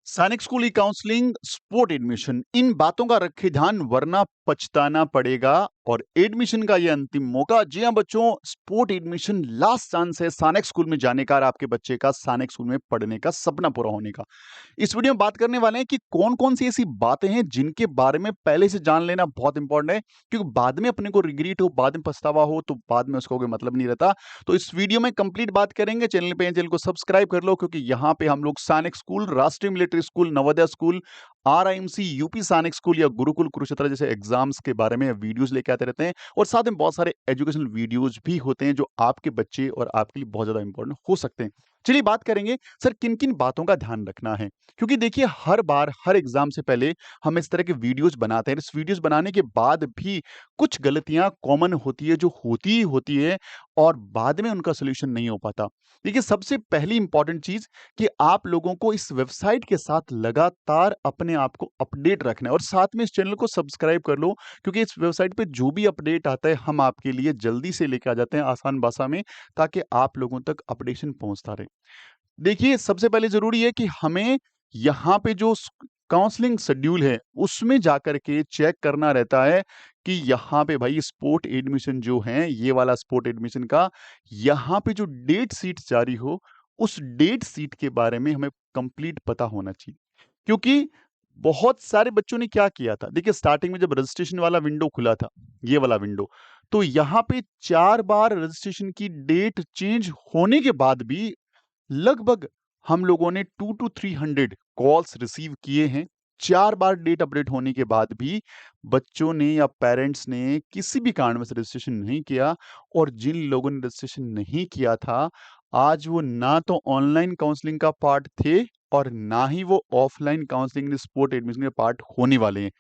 सैनिक स्कूल ई counselling, sport admission, इन बातों का रखें ध्यान वरना पछताना पड़ेगा। और एडमिशन का ये अंतिम मौका। जी हाँ बच्चों, स्पोर्ट एडमिशन लास्ट चांस है सैनिक स्कूल में जाने का और आपके बच्चे का सैनिक स्कूल में पढ़ने का सपना पूरा होने का। इस वीडियो में बात करने वाले हैं कि कौन-कौन सी ऐसी बातें हैं जिनके बारे में पहले से जान लेना बहुत इंपॉर्टेंट है, क्योंकि बाद में अपने को रिग्रेट हो, बाद में पछतावा हो तो बाद में उसका कोई मतलब नहीं रहता। तो इस वीडियो में कंप्लीट बात करेंगे। चैनल पे हैं, चैनल को सब्सक्राइब कर लो, क्योंकि यहाँ पे हम लोग सैनिक स्कूल, राष्ट्रीय military school, Navodaya school, RIMC, UP सैनिक स्कूल या गुरुकुल कुरुक्षेत्र जैसे एग्जाम्स के बारे में वीडियोस लेके आते रहते हैं। और साथ में बहुत सारे एजुकेशनल वीडियोस भी होते हैं जो आपके बच्चे और आपके लिए बहुत ज्यादा इंपॉर्टेंट हो सकते हैं। चलिए बात करेंगे सर किन किन बातों का ध्यान रखना है, क्योंकि देखिए हर बार हर एग्जाम से पहले हम इस तरह के वीडियोस बनाते हैं। इस वीडियोस बनाने के बाद भी कुछ गलतियां कॉमन होती है, जो होती ही होती है और बाद में उनका सोल्यूशन नहीं हो पाता। देखिए सबसे पहली इंपॉर्टेंट चीज कि आप लोगों को इस वेबसाइट के साथ लगातार अपने आप को अपडेट रखना है और साथ में इस चैनल को सब्सक्राइब कर लो, क्योंकि इस वेबसाइट पे जो भी अपडेट आता है हम आपके लिए जल्दी से लेके आ जाते हैं आसान भाषा में, ताकि आप लोगों तक अपडेशन पहुंचता रहे। देखिए, सबसे पहले ज़रूरी है कि हमें यहाँ पे जो स काउंसलिंग शेड्यूल है, उसमें जाकर के चेक करना रहता है कि यहाँ पे भाई स्पोर्ट एडमिशन जो है, ये वाला स्पोर्ट एडमिशन का यहाँ पे जो डेट शीट जारी हो, उस डेट शीट के बारे में हमें कंप्लीट पता होना चाहिए। क्योंकि बहुत सारे बच्चों ने क्या किया था, देखिए स्टार्टिंग में जब रजिस्ट्रेशन वाला विंडो खुला था, ये वाला विंडो, तो यहाँ पे 4 बार रजिस्ट्रेशन की डेट चेंज होने के बाद भी लगभग हम लोगों ने 2 टू 300 कॉल्स रिसीव किए हैं। 4 बार डेट अपडेट होने के बाद भी बच्चों ने या पेरेंट्स ने किसी भी कारणवश रजिस्ट्रेशन नहीं किया। और जिन लोगों ने रजिस्ट्रेशन नहीं किया था, आज वो ना तो ऑनलाइन काउंसलिंग का पार्ट थे और ना ही वो ऑफलाइन काउंसलिंग स्पोर्ट एडमिशन के पार्ट होने वाले हैं।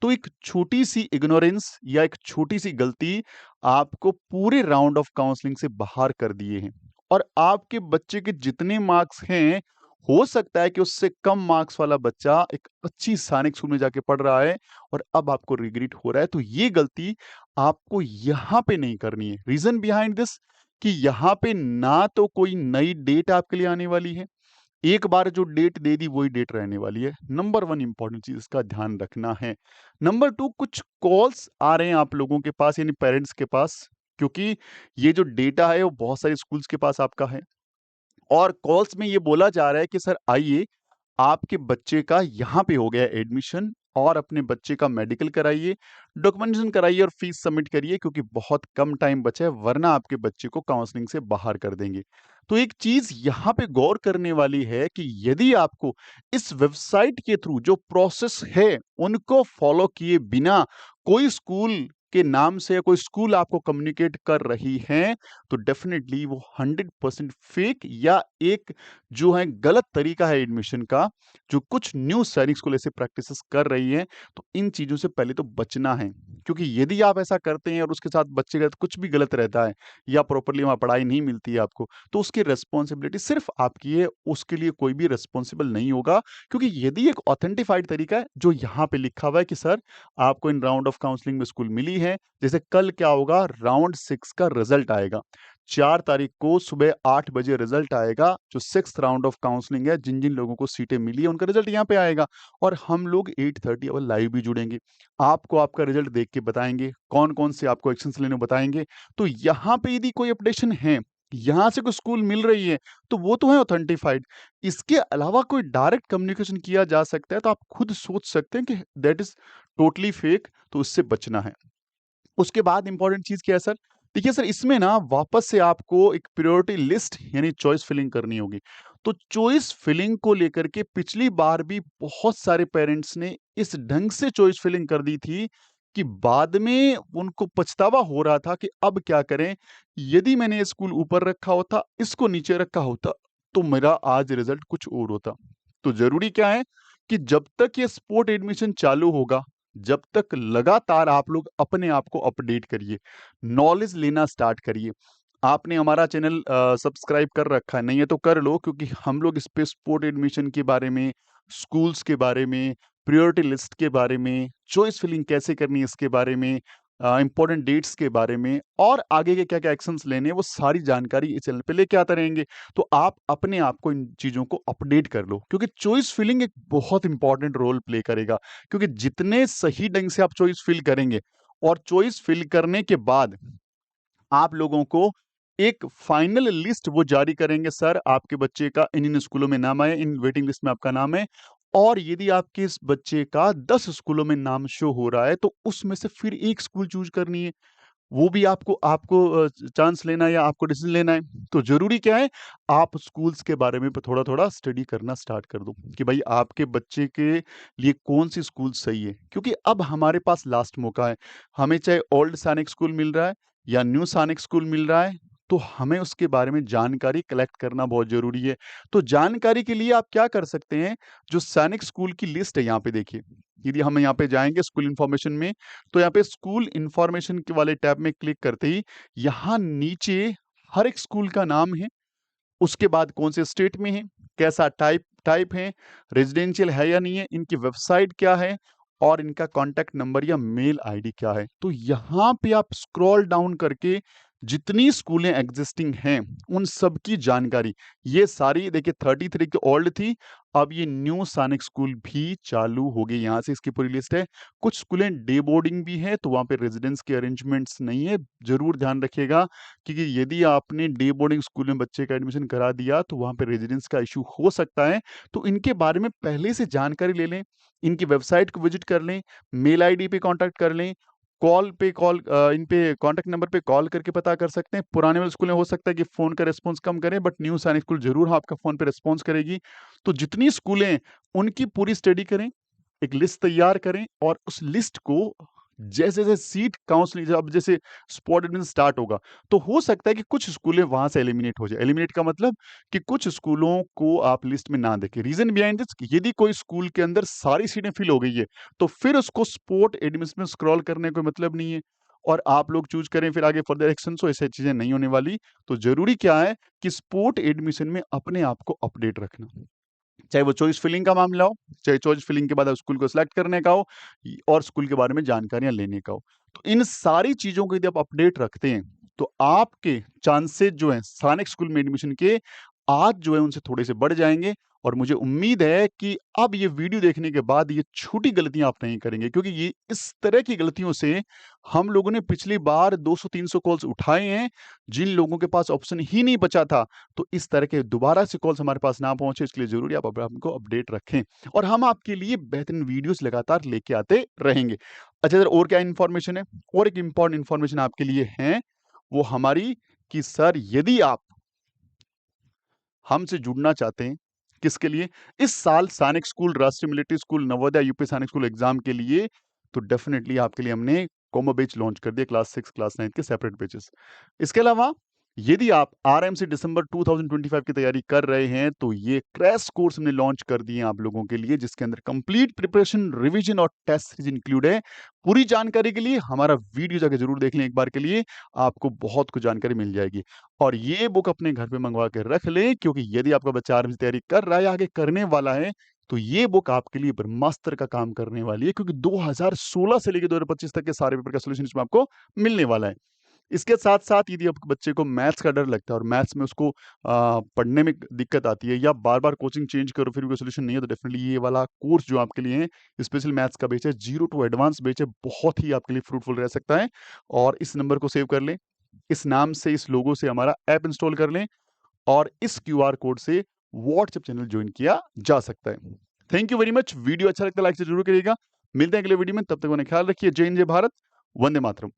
तो एक छोटी-सी इग्नोरेंस या एक छोटी-सी गलती आपको पूरे राउंड ऑफ काउंसलिंग से बाहर कर दिए हैं। और आपके बच्चे के जितने मार्क्स हैं, हो सकता है कि उससे कम मार्क्स वाला बच्चा एक अच्छी सैनिक स्कूल में जाके पढ़ रहा है और अब आपको रिग्रेट हो रहा है। तो ये गलती आपको यहाँ पे नहीं करनी है। रीज़न बिहाइंड दिस कि यहाँ पे ना तो कोई नई डेट आपके लिए आने वाली है, एक बार जो डेट दे दी वही डेट रहने वाली है। नंबर 1 इंपॉर्टेंट चीज़ इसका ध्यान रखना है। नंबर 2, कुछ कॉल्स आ रहे हैं आप लोगों के पास यानी पेरेंट्स के पास, क्योंकि ये जो डेटा है वो बहुत सारे स्कूल्स के पास आपका है। और कॉल्स में ये बोला जा रहा है कि सर आइए, आपके बच्चे का यहाँ पे हो गया एडमिशन और अपने बच्चे का मेडिकल कराइए, डॉक्यूमेंटेशन कराइए और फीस सबमिट करिए, क्योंकि बहुत कम टाइम बचा है, वरना आपके बच्चे को काउंसलिंग से बाहर कर देंगे। तो एक चीज यहाँ पे गौर करने वाली है कि यदि आपको इस वेबसाइट के थ्रू जो प्रोसेस है उनको फॉलो किए बिना कोई स्कूल के नाम से या कोई स्कूल आपको कम्युनिकेट कर रही है, तो डेफिनेटली वो 100% फेक या एक जो है गलत तरीका है एडमिशन का, जो कुछ न्यू सैनिक स्कूल ऐसे प्रैक्टिसेस कर रही है। तो इन चीज़ों से पहले तो बचना है, क्योंकि यदि आप ऐसा करते हैं और उसके साथ बच्चे का कुछ भी गलत रहता है या प्रॉपर्ली वहाँ पढ़ाई नहीं मिलती है आपको, तो उसकी रिस्पॉन्सिबिलिटी सिर्फ आपकी है, उसके लिए कोई भी रिस्पॉन्सिबल नहीं होगा। क्योंकि यदि एक ऑथेंटिफाइड तरीका है जो यहाँ पे लिखा हुआ है कि सर आपको इन राउंड ऑफ काउंसलिंग में स्कूल मिली है, जैसे कल क्या होगा, राउंड 6 का रिजल्ट आएगा। 4 तारीख को सुबह 8 बजे रिजल्ट आएगा, जो 6th राउंड ऑफ काउंसलिंग है, जिन-जिन लोगों को सीटें मिली है उनका रिजल्ट यहाँ पे आएगा। और हम लोग 8:30 अब लाइव भी जुड़ेंगे। आपको आपका रिजल्ट देख के बताएँगे, कौन-कौन से आपको एक्शन्स लेने बताएँगे। तो यहाँ पे यदि कोई अपडेशन है, यहाँ से कोई स्कूल मिल रही है, तो वो तो है ऑथेंटिफाइड। इसके अलावा कोई डायरेक्ट कम्युनिकेशन किया जा सकता है, तो आप खुद सोच सकते हैं कि दैट इज़ टोटली फेक, तो उससे बचना है। उसके बाद इंपॉर्टेंट चीज़ क्या है सर? देखिए सर, इसमें ना वापस से आपको एक प्रायोरिटी लिस्ट यानी चॉइस फिलिंग करनी होगी। तो चॉइस फिलिंग को लेकर के पिछली बार भी बहुत सारे पेरेंट्स ने इस ढंग से चॉइस फिलिंग कर दी थी कि बाद में उनको पछतावा हो रहा था कि अब क्या करें? यदि मैंने ये स्कूल ऊपर रखा होता, इसको नीचे रखा होता, तो मेरा आज रिज़ल्ट कुछ और होता। तो ज़रूरी क्या है कि जब तक ये स्पोर्ट एडमिशन चालू होगा, जब तक लगातार आप लोग अपने आप को अपडेट करिए, नॉलेज लेना स्टार्ट करिए। आपने हमारा चैनल सब्सक्राइब कर रखा है, नहीं है तो कर लो, क्योंकि हम लोग इस पे स्पोर्ट एडमिशन के बारे में, स्कूल्स के बारे में, प्रायोरिटी लिस्ट के बारे में, चॉइस फिलिंग कैसे करनी है इसके बारे में, इंपॉर्टेंट डेट्स के बारे में और आगे के क्या-क्या एक्शंस लेने हैं, वो सारी जानकारी इस चैनल पे लेके आते रहेंगे। तो आप अपने आप को इन चीज़ों को अपडेट कर लो क्योंकि चॉइस फिलिंग एक बहुत इंपॉर्टेंट रोल प्ले करेगा क्योंकि जितने सही ढंग से आप चॉइस फिल करेंगे और चॉइस फिल करने के बाद आप लोगों को एक फाइनल लिस्ट वो जारी करेंगे, सर आपके बच्चे का इन स्कूलों में नाम आया, इन वेटिंग लिस्ट में आपका नाम है। और यदि आपके इस बच्चे का 10 स्कूलों में नाम शो हो रहा है तो उसमें से फिर एक स्कूल चूज करनी है। वो भी आपको आपको चांस लेना है या आपको डिसीजन लेना है। तो जरूरी क्या है, आप स्कूल्स के बारे में थोड़ा थोड़ा स्टडी करना स्टार्ट कर दो कि भाई आपके बच्चे के लिए कौन सी स्कूल सही है, क्योंकि अब हमारे पास लास्ट मौका है। हमें चाहे ओल्ड सैनिक स्कूल मिल रहा है या न्यू सैनिक स्कूल मिल रहा है, तो हमें उसके बारे में जानकारी कलेक्ट करना बहुत जरूरी है। तो जानकारी के लिए आप क्या कर सकते हैं, जो सैनिक स्कूल की लिस्ट है यहाँ पे देखिए। यदि हम यहाँ पे जाएंगे स्कूल इंफॉर्मेशन में, तो यहाँ पे स्कूल इंफॉर्मेशन के वाले टैब में क्लिक करते ही यहाँ नीचे हर एक स्कूल का नाम है, उसके बाद कौन से स्टेट में है, कैसा टाइप टाइप है, रेजिडेंशियल है या नहीं है, इनकी वेबसाइट क्या है और इनका कॉन्टैक्ट नंबर या मेल आईडी क्या है। तो यहाँ पे आप स्क्रॉल डाउन करके जितनी स्कूलें एग्जिस्टिंग हैं उन सब की जानकारी, ये सारी देखिए 33 की ओल्ड थी, अब ये न्यू सैनिक स्कूल भी चालू हो गई, यहाँ से इसकी पूरी लिस्ट है। कुछ स्कूलें डे बोर्डिंग भी है तो वहाँ पे रेजिडेंस के अरेंजमेंट्स नहीं है, जरूर ध्यान रखिएगा क्योंकि यदि आपने डे बोर्डिंग स्कूल में बच्चे का एडमिशन करा दिया तो वहाँ पे रेजिडेंस का इशू हो सकता है। तो इनके बारे में पहले से जानकारी ले लें, इनकी वेबसाइट को विजिट कर लें, मेल आईडी पे कांटेक्ट कर लें, इन पे कांटेक्ट नंबर पे कॉल करके पता कर सकते हैं। पुराने वाले स्कूल में हो सकता है कि फ़ोन का रिस्पॉन्स कम करें, बट न्यू सैनिक स्कूल ज़रूर आपका फ़ोन पे रिस्पॉन्स करेगी। तो जितनी स्कूलें हैं, उनकी पूरी स्टडी करें, एक लिस्ट तैयार करें और उस लिस्ट को जैसे-जैसे सीट काउंसलिंग अब जैसे स्पॉट एडमिशन स्टार्ट होगा, तो हो सकता है कि कुछ स्कूलें वहाँ से एलिमिनेट हो जाए। एलिमिनेट का मतलब कि कुछ स्कूलों को आप लिस्ट में ना देखें। रीज़न बिहाइंड दिस, यदि कोई स्कूल के अंदर सारी सीटें फिल हो गई है, तो फिर उसको स्पॉट एडमिशन में स्क्रॉल करने का कोई मतलब नहीं है और आप लोग चूज़ करें फिर आगे फर्दर एक्शन्स हो, ऐसी चीज़ें नहीं होने वाली। तो ज़रूरी क्या है कि स्पॉट एडमिशन में अपने आप को अपडेट रखना। चाहे वो चॉइस फिलिंग का मामला हो, चाहे चॉइस फिलिंग के बाद आप स्कूल को सिलेक्ट करने का हो और स्कूल के बारे में जानकारियाँ लेने का हो। तो इन सारी चीज़ों को यदि आप अपडेट रखते हैं, तो आपके चांसेस जो हैं सैनिक स्कूल में एडमिशन के, आज जो है उनसे थोड़े से बढ़ जाएँगे और मुझे उम्मीद है कि अब ये वीडियो देखने के बाद ये छोटी गलतियाँ आप नहीं करेंगे, क्योंकि ये इस तरह की गलतियों से हम लोगों ने पिछली बार 200-300 कॉल्स उठाए हैं, जिन लोगों के पास ऑप्शन ही नहीं बचा था। तो इस तरह के दोबारा से कॉल्स हमारे पास ना पहुंचे, इसके लिए जरूरी आप अपने आप को अपडेट रखें और हम आपके लिए बेहतरीन वीडियोस लगातार लेके आते रहेंगे। अच्छा सर, और क्या इन्फॉर्मेशन है, और एक इंपॉर्टेंट इन्फॉर्मेशन आपके लिए है, वो हमारी कि सर यदि आप हमसे जुड़ना चाहते हैं, किसके लिए, इस साल सैनिक स्कूल, राष्ट्रीय मिलिट्री स्कूल, नवोदय, यूपी सैनिक स्कूल एग्जाम के लिए, तो डेफिनेटली आपके लिए हमने कॉम्बो बैच लॉन्च कर दिया, क्लास 6 क्लास 9 के सेपरेट बैचेस। इसके अलावा यदि आप आरएमसी दिसंबर 2025 की तैयारी कर रहे हैं, तो ये क्रैश कोर्स हमने लॉन्च कर दिए हैं आप लोगों के लिए, जिसके अंदर कंप्लीट प्रिपरेशन, रिवीजन और टेस्ट सीरीज इंक्लूड है। पूरी जानकारी के लिए हमारा वीडियो जाके जरूर देख लें एक बार के लिए, आपको बहुत कुछ जानकारी मिल जाएगी। और ये बुक अपने घर पे मंगवा के रख लें, क्योंकि यदि आपका बच्चा आर्मी की तैयारी कर रहा है या आगे करने वाला है, तो ये बुक आपके लिए ब्रह्मास्त्र का काम करने वाली है, क्योंकि 2016 से लेकर 2025 तक के सारे पेपर का सॉल्यूशन इसमें आपको मिलने वाला है। इसके साथ-साथ यदि आपके बच्चे को मैथ्स का डर लगता है और मैथ्स में उसको पढ़ने में दिक्कत आती है या बार-बार कोचिंग चेंज करो फिर भी कोई सॉल्यूशन नहीं है, तो डेफिनिटली ये वाला कोर्स जो आपके लिए है, स्पेशल मैथ्स का बैच है, जीरो टू एडवांस बैच है, बहुत ही आपके लिए फ्रूटफुल रह सकता है। और इस नंबर को सेव कर लें, इस नाम से, इस लोगो से हमारा ऐप इंस्टॉल कर लें और इस क्यूआर कोड से व्हाट्सएप चैनल ज्वाइन किया जा सकता है। Thank you very much. Video अच्छा लगता है लाइक से जरूर करिएगा। मिलते हैं अगले वीडियो में, तब तक अपना ख्याल रखिए। जय हिंद, जय भारत, वंदे मातरम।